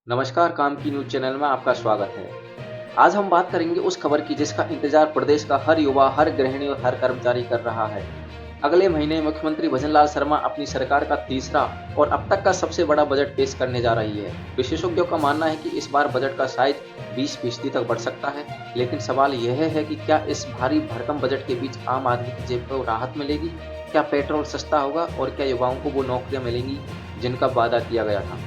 नमस्कार, काम की न्यूज़ चैनल में आपका स्वागत है। आज हम बात करेंगे उस खबर की जिसका इंतजार प्रदेश का हर युवा, हर गृहिणी और हर कर्मचारी कर रहा है। अगले महीने मुख्यमंत्री भजनलाल शर्मा अपनी सरकार का तीसरा और अब तक का सबसे बड़ा बजट पेश करने जा रही है। विशेषज्ञों का मानना है कि इस बार बजट का साइज 20% तक बढ़ सकता है, लेकिन सवाल यह है कि क्या इस भारी भरकम बजट के बीच आम आदमी की जेब को राहत मिलेगी? क्या पेट्रोल सस्ता होगा और क्या युवाओं को वो नौकरियां मिलेंगी जिनका वादा किया गया था?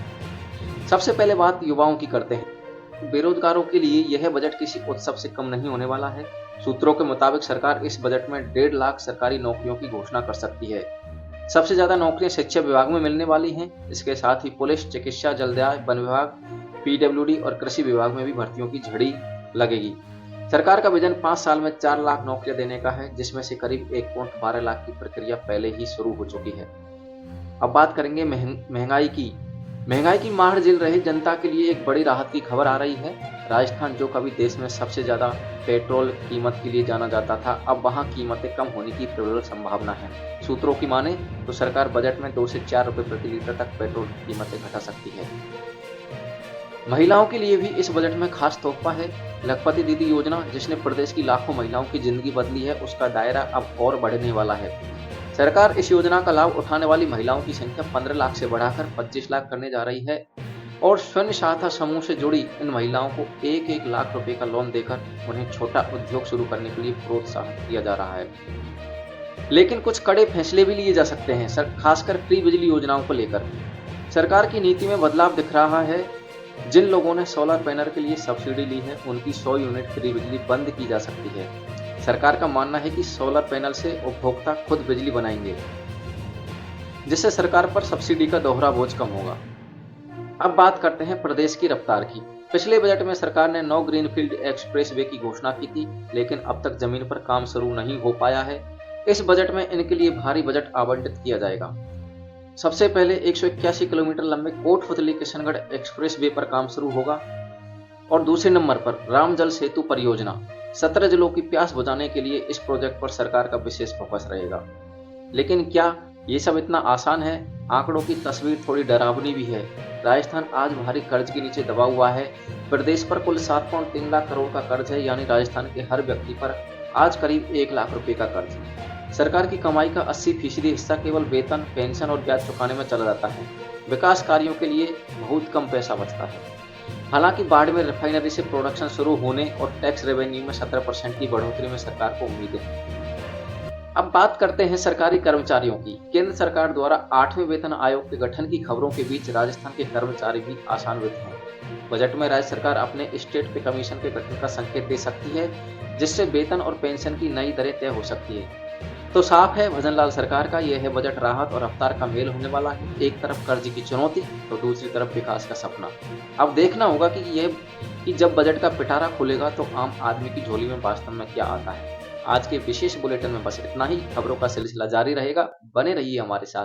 सबसे पहले बात युवाओं की करते हैं। बेरोजगारों के लिए यह बजट किसी उत्सव से कम नहीं होने वाला है। सूत्रों के मुताबिक सरकार इस बजट में 1.5 लाख सरकारी नौकरियों की घोषणा कर सकती है। सबसे ज्यादा नौकरियां शिक्षा विभाग में मिलने वाली हैं। इसके साथ ही पुलिस, चिकित्सा, जलदाय, वन विभाग, पीडब्ल्यूडी और कृषि विभाग में भी भर्तियों की झड़ी लगेगी। सरकार का विजन 5 साल में 4 लाख नौकरियां देने का है, जिसमें से करीब 1.12 लाख की प्रक्रिया पहले ही शुरू हो चुकी है। अब बात करेंगे महंगाई की। महंगाई की मार झेल रही जनता के लिए एक बड़ी राहत की खबर आ रही है। राजस्थान, जो कभी देश में सबसे ज्यादा पेट्रोल कीमत के लिए जाना जाता था, अब वहां कीमतें कम होने की प्रबल संभावना है। सूत्रों की माने तो सरकार बजट में 2 से 4 रुपए प्रति लीटर तक पेट्रोल की कीमतें घटा सकती है। महिलाओं के लिए भी इस बजट में खास तोहफा है। लखपति दीदी योजना, जिसने प्रदेश की लाखों महिलाओं की जिंदगी बदली है, उसका दायरा अब और बढ़ने वाला है। सरकार इस योजना का लाभ उठाने वाली महिलाओं की संख्या 15 लाख से बढ़ाकर 25 लाख करने जा रही है और स्वयं सहायता समूह से जुड़ी इन महिलाओं को 1-1 लाख रुपए का लोन देकर उन्हें छोटा उद्योग शुरू करने के लिए प्रोत्साहित किया जा रहा है। लेकिन कुछ कड़े फैसले भी लिए जा सकते हैं, खासकर फ्री बिजली योजनाओं को लेकर। सरकार की नीति में बदलाव दिख रहा है। जिन लोगों ने सोलर पैनल के लिए सब्सिडी ली है, उनकी 100 यूनिट फ्री बिजली बंद की जा सकती है। सरकार का मानना है कि सोलर पैनल से उपभोक्ता खुद बिजली बनाएंगे, जिससे सरकार पर सब्सिडी का दोहरा बोझ कम होगा। अब बात करते हैं प्रदेश की रफ्तार की। पिछले बजट में सरकार ने 9 ग्रीनफील्ड एक्सप्रेसवे की घोषणा की थी, लेकिन अब तक जमीन पर काम शुरू नहीं हो पाया है। इस बजट में इनके लिए भारी बजट आवंटित किया जाएगा। सबसे पहले 181 किलोमीटर लंबे कोटपुतली किशनगढ़ एक्सप्रेसवे पर काम शुरू होगा और दूसरे नंबर पर राम जल सेतु परियोजना। 17 जिलों की प्यास बुझाने के लिए इस प्रोजेक्ट पर सरकार का विशेष फोकस रहेगा। लेकिन क्या ये सब इतना आसान है? आंकड़ों की तस्वीर थोड़ी डरावनी भी है। राजस्थान आज भारी कर्ज के नीचे दबा हुआ है। प्रदेश पर कुल 7.3 लाख करोड़ का कर्ज है, यानी राजस्थान के हर व्यक्ति पर आज करीब 1 लाख रुपए का कर्ज है। सरकार की कमाई का 80% हिस्सा केवल वेतन, पेंशन और ब्याज चुकाने में चला जाता है। विकास कार्यों के लिए बहुत कम पैसा बचता है। हालांकि बाड़मेर रिफाइनरी से प्रोडक्शन शुरू होने और टैक्स रेवेन्यू में 17% की बढ़ोतरी में सरकार को उम्मीदें हैं। अब बात करते हैं सरकारी कर्मचारियों की। केंद्र सरकार द्वारा 8वें वेतन आयोग के गठन की खबरों के बीच राजस्थान के कर्मचारी भी आशान्वित हैं। बजट में राज्य सरकार अपने स्टेट पे कमीशन के गठन का संकेत दे सकती है, जिससे वेतन और पेंशन की नई दरें तय हो सकती है। तो साफ है, भजनलाल सरकार का यह बजट राहत और रफ्तार का मेल होने वाला है। एक तरफ कर्ज की चुनौती तो दूसरी तरफ विकास का सपना। अब देखना होगा कि जब बजट का पिटारा खुलेगा तो आम आदमी की झोली में वास्तव में क्या आता है। आज के विशेष बुलेटिन में बस इतना ही। खबरों का सिलसिला जारी रहेगा, बने रहिए हमारे साथ।